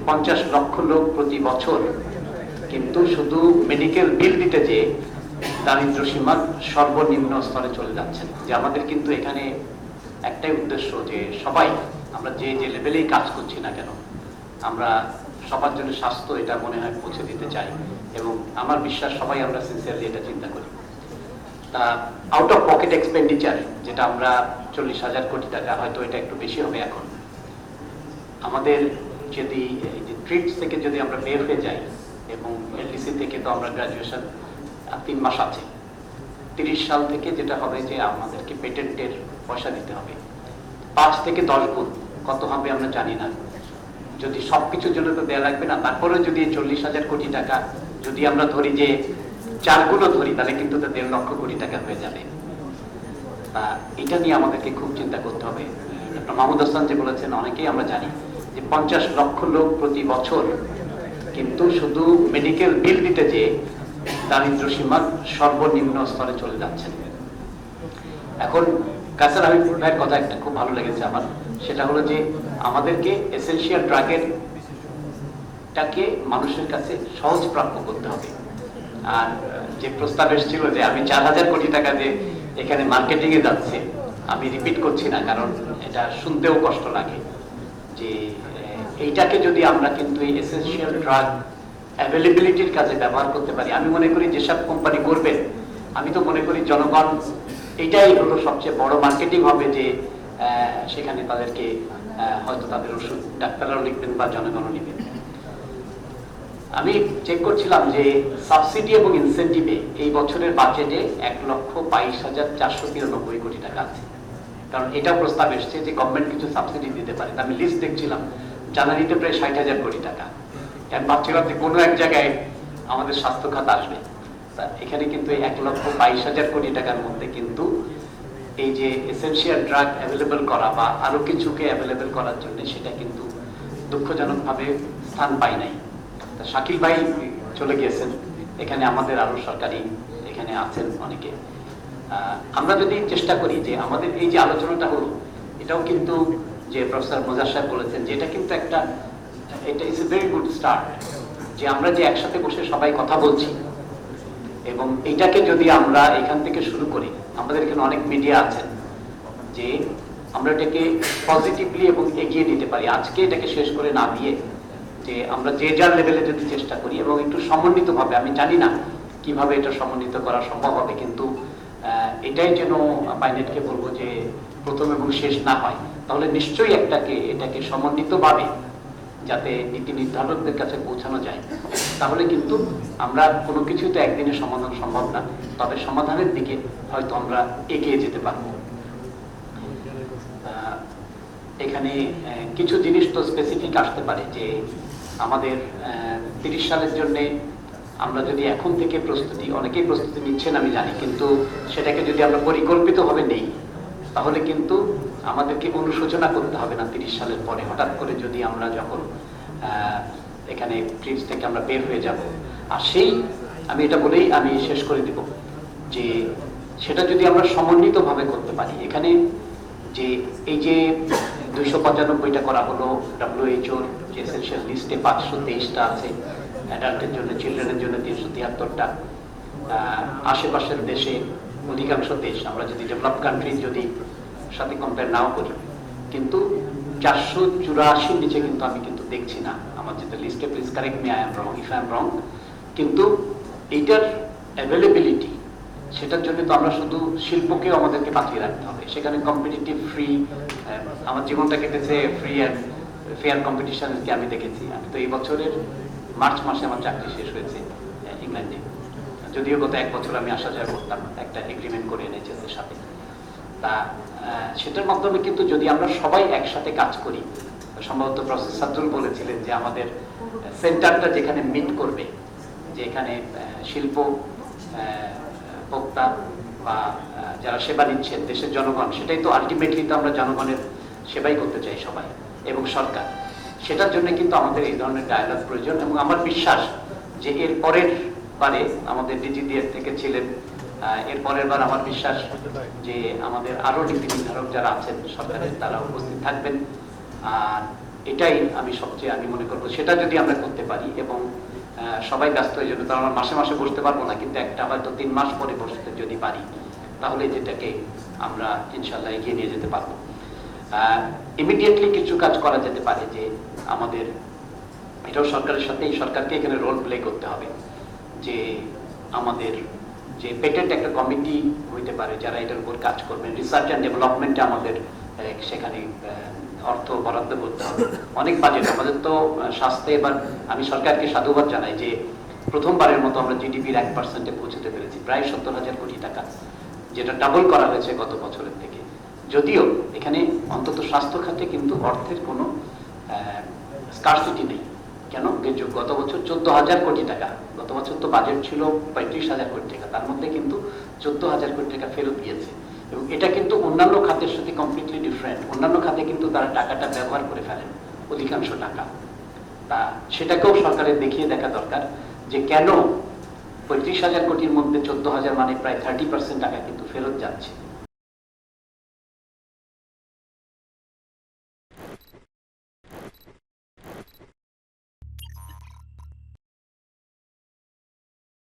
50 লক্ষ লোক প্রতি বছর কিন্তু শুধু মেডিকেল বিল দিতে যে দারিদ্র সীমার সর্বনিম্ন স্তরে চলে যাচ্ছেন। যে আমাদের কিন্তু এখানে একটাই উদ্দেশ্য যে সবাই আমরা যে যে লেভেলেই কাজ করছি না কেন আমরা সবার জন্য স্বাস্থ্য এটা মনে হয় পৌঁছে দিতে চাই, এবং আমার বিশ্বাস সবাই আমরা সিনসিয়ারলি এটা চিন্তা করি। তা আউট অফ পকেট এক্সপেন্ডিচার যেটা আমরা 40,000 কোটি টাকা, হয়তো এটা একটু বেশি হবে এখন, আমাদের যদি এই যে ট্রিটস থেকে যদি আমরা বের হয়ে যাই, এবং এলডিসি থেকে তো আমরা গ্রাজুয়েশন 3 মাস আছে, 30 সাল থেকে যেটা হবে যে আমাদেরকে পেটেন্টের পয়সা দিতে হবে 5 থেকে 10 গুণ, কত হবে আমরা জানি না। যদি সবকিছুর জন্য তো দেওয়া লাগবে না, তারপরে যদি 40,000 কোটি টাকা যদি আমরা ধরি যে 4 গুণও ধরি, তাহলে কিন্তু 1.5 লক্ষ কোটি টাকা হয়ে যাবে। এটা নিয়ে আমাদেরকে খুব চিন্তা করতে হবে। ডক্টর মাহমুদ হাসান যে বলেছেন, অনেকেই আমরা জানি যে 50 লক্ষ লোক প্রতি বছর কিন্তু শুধু মেডিকেল বিল দিতে যে দারিদ্র সীমার সর্বনিম্ন স্তরে চলে যাচ্ছেন। এখন কাসার হাবিব ভাইয়ের কথা একটা খুব ভালো লেগেছে আমার, সেটা হলো যে আমাদেরকে এসেনশিয়াল ড্রাগের টাকে মানুষের কাছে সহজ প্রাপ্য করতে হবে। আর যে প্রস্তাব এসেছিল যে আমি 4,000 কোটি টাকা যে এখানে মার্কেটিং এ যাচ্ছে, আমি রিপিট করছি না কারণ এটা শুনতেও কষ্ট লাগে, যে এইটাকে যদি আমরা কিন্তু এই এসেনশিয়াল ড্রাগ অ্যাভেলেবিলিটির কাজে ব্যবহার করতে পারি, আমি মনে করি যেসব কোম্পানি করবেন, আমি তো মনে করি জনগণ এটাই হলো সবচেয়ে বড় মার্কেটিং হবে, যে সেখানে তাদেরকে হয়তো তাদের ওষুধ ডাক্তাররাও লিখবেন বা জনগণও নেবেন। আমি চেক করছিলাম যে সাবসিডি এবং ইনসেন্টিভে এই বছরের বাজেটে 1,22,493 কোটি টাকা আছে। কারণ এটা প্রস্তাব এসছে যে গভর্নমেন্ট কিছু সাবসিডি দিতে পারে। আমি লিস্ট দেখছিলাম, জানুয়ারিতে প্রায় 60,000 কোটি টাকা। আমি ভাবছিলাম যে কোনো এক জায়গায় আমাদের স্বাস্থ্য খাত আসবে। এখানে কিন্তু 1,22,000 কোটি টাকার মধ্যে কিন্তু এই যে এসেনশিয়াল ড্রাগ অ্যাভেলেবল করা বা আরো কিছুকে অ্যাভেলেবল করার জন্য সেটা কিন্তু দুঃখজনকভাবে স্থান পায় নাই। শাকিল ভাই চলে গিয়েছেন, এখানে আমাদের আরো সরকারি এখানে আছেন অনেকে। আমরা যদি চেষ্টা করি যে আমাদের এই যে আলোচনাটা হলো, এটাও কিন্তু যে প্রফেসর মোজার সাহেব বলেছেন যে এটা কিন্তু একটা, এটা is a very good start, যে আমরা যে একসাথে বসে সবাই কথা বলছি, এবং এইটাকে যদি আমরা এখান থেকে শুরু করি, আমাদের এখানে অনেক মিডিয়া আছেন, যে আমরা এটাকে পজিটিভলি এবং এগিয়ে দিতে পারি। আজকে এটাকে শেষ করে না দিয়ে যে আমরা যে যার লেভেলে যদি চেষ্টা করি এবং একটু সমন্বিতভাবে, আমি জানি না কিভাবে এটা সমন্বিত করা সম্ভব হবে, কিন্তু এটাই যেন বাইনেটকে বলবো যে প্রথম এবং শেষ না হয়, তাহলে নিশ্চয়ই এটাকে সমন্বিতভাবে যাতে নীতি নির্ধারকদের কাছে পৌঁছানো যায়, তাহলে কিন্তু আমরা কোনো কিছুই তো একদিনে সমাধান সম্ভব না, তবে সমাধানের দিকে হয়তো আমরা এগিয়ে যেতে পারবো। এখানে কিছু জিনিস তো স্পেসিফিক আসতে পারে, যে আমাদের 30 সালের জন্য আমরা যদি এখন থেকে প্রস্তুতি, অনেকেই প্রস্তুতি নিচ্ছেন আমি জানি, কিন্তু সেটাকে যদি আমরা পরিকল্পিতভাবে নেই, তাহলে কিন্তু আমাদেরকে অনুশোচনা করতে হবে না 30 সালের পরে হঠাৎ করে যদি আমরা যখন এখানে ট্রিপস থেকে আমরা বের হয়ে যাব। আর সেই আমি এটা বলেই আমি শেষ করে দিব, যে সেটা যদি আমরা সমন্বিতভাবে করতে পারি, এখানে যে এই যে 295টা করা হলো, WHO যে এসেনশিয়াল লিস্টে 523টা আছে, অ্যাডাল্টের জন্য, চিলড্রেনের জন্য 373টা, আশেপাশের দেশে অধিকাংশ দেশ, আমরা যদি ডেভেলপ কান্ট্রির যদি সাথে কম্পেয়ার নাও করি, কিন্তু 484 নিচে কিন্তু আমি কিন্তু দেখছি না আমার যেটা লিস্টে। Please correct me if I am রং। কিন্তু এইটার অ্যাভেলেবিলিটি, সেটার জন্য তো আমরা শুধু শিল্পকেও আমাদেরকে বাঁচিয়ে রাখতে হবে, সেখানে কম্পিটিটিভ ফ্রি, আমার জীবনটা কেটেছে ফ্রি অ্যান্ড ফেয়ার কম্পিটিশনকে আমি দেখেছি। আমি তো এই বছরের মার্চ মাসে আমার চাকরি শেষ হয়েছে ইংল্যান্ডে, যদিও গত 1 বছর আমি আসা যাওয়া করতাম একটা এগ্রিমেন্ট করে NHS এর সাথে। তা সেটার মাধ্যমে কিন্তু যদি আমরা সবাই একসাথে কাজ করি, সম্ভবত প্রফেসর সাদুল বলেছিলেন যে আমাদের সেন্টারটা যেখানে মিট করবে, যে এখানে শিল্প ভোক্তা বা যারা সেবা নিচ্ছেন দেশের জনগণ, সেটাই তো আলটিমেটলি তো আমরা জনগণের সেবাই করতে চাই সবাই এবং সরকার। সেটার জন্য কিন্তু আমাদের এই ধরনের ডায়ালগ প্রয়োজন, এবং আমার বিশ্বাস যে এর পরের বারে আমাদের ডিজিডিএর থেকে ছিলেন, এর পরের বার আমার বিশ্বাস যে আমাদের আরো নীতি নির্ধারক যারা আছেন সরকারের, তারা উপস্থিত থাকবেন। আর এটাই আমি মনে করবো সেটা যদি আমরা করতে পারি, এবং সবাই ব্যস্ত হয়ে যাবে, তো আমরা মাসে মাসে বসতে পারবো না, কিন্তু একটা হয়তো 3 মাস পরে বসতে যদি পারি, তাহলে যেটাকে আমরা ইনশাল্লাহ এগিয়ে নিয়ে যেতে পারবো। ইমিডিয়েটলি কিছু কাজ করা যেতে পারে, যে আমাদের এটাও সরকারকে এখানে রোল প্লে করতে হবে, যে আমাদের যে পেটেন্ট একটা কমিটি হইতে পারে যারা এটার উপর কাজ করবেন, রিসার্চ অ্যান্ড ডেভেলপমেন্টে আমাদের সেখানে অর্থ বরাদ্দ করতে হবে। অনেক বাজেট আমাদের তো স্বাস্থ্যে, এবার আমি সরকারকে সাধুবাদ জানাই যে প্রথমবারের মতো আমরা জিডিপির 1% পৌঁছতে পেরেছি, প্রায় 70,000 কোটি টাকা, যেটা ডাবল করা হয়েছে গত বছরের থেকে। যদিও এখানে অন্তত স্বাস্থ্য খাতে কিন্তু অর্থের কোনো স্কারসিটি নেই। কেন? গত বছর 14,000 কোটি টাকা, গত বছর তো বাজেট ছিল 35,000 কোটি টাকা, তার মধ্যে কিন্তু 14,000 কোটি টাকা ফেরত দিয়েছে। এবং এটা কিন্তু অন্যান্য খাতের সাথে কমপ্লিটলি ডিফারেন্ট। অন্যান্য খাতে কিন্তু তারা টাকাটা ব্যবহার করে ফেলেন অধিকাংশ টাকা, তা সেটাকেও সরকারের দেখিয়ে দেখা দরকার যে কেন 35,000 কোটির মধ্যে 14,000 মানে প্রায় 30% টাকা কিন্তু ফেরত যাচ্ছে।